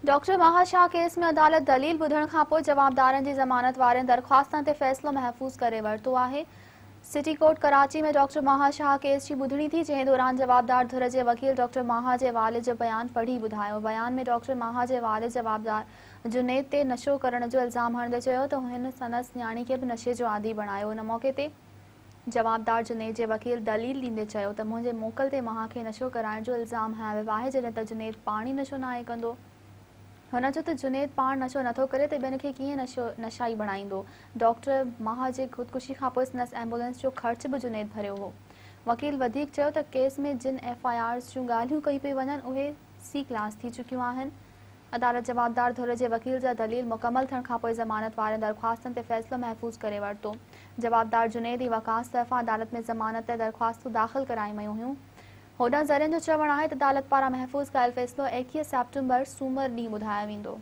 Doctor महाशाह case में अदालत दलील ॿुधण खां पोइ जवाबदारनि जी ज़मानत वारनि दरख़्वास्तनि ते फ़ैसिलो महफ़ूज़ करे वरितो आहे। सिटी कोर्ट कराची में डॉक्टर महाशाह केस जी ॿुधणी थी, जंहिं दौरान जवाबदार धुर जे वकील डॉक्टर माहा जे वालिद जो बयान पढ़ी ॿुधायो। बयान में डॉक्टर माहा जे वालिद जवाबदार जुनैद ते नशो करण जो इल्ज़ाम हणंदे चयो त हिन संदसि न्याणी खे बि नशे जो आदी बणायो। उन मौक़े ते जवाबदार जुनैद जे वकील दलील ॾींदे चयो त मुंहिंजे मोकल ते माहा खे नशो कराइण जो इल्ज़ाम हयां वियो आहे, जॾहिं त जुनैद पाण ई नशो नाहे कंदो। हुन चयो त जुनैद पाण नशो नथो करे त ॿियनि खे कीअं नशाई बणाईंदो। डॉक्टर माहा जे ख़ुदकुशी खां पोइ संदसि एम्बुलेंस जो ख़र्च बि जुनैद भरियो हो। वकील वधीक चयो त केस में जिन FIRs जूं ॻाल्हियूं कई पई वञनि उहे C क्लास थी चुकियूं आहिनि। अदालत जवाबदार धुर जे वकील जा दलील मुकमल थियण खां पोइ ज़मानत वारनि दरख़्वास्तनि ते फ़ैसिलो महफ़ूज़ करे वरितो। जवाबदार जुनैद ई वकास तरफ़ां अदालत में ज़मानत ते दरख़्वास्तूं दाख़िल कराई वयूं हुयूं। होॾां ज़रियनि जो चवणु आहे त अदालत पारां महफ़ूज़ कयल फ़ैसिलो 21 सेप्टेम्बर सूमर ॾींहुं ॿुधायो वेंदो।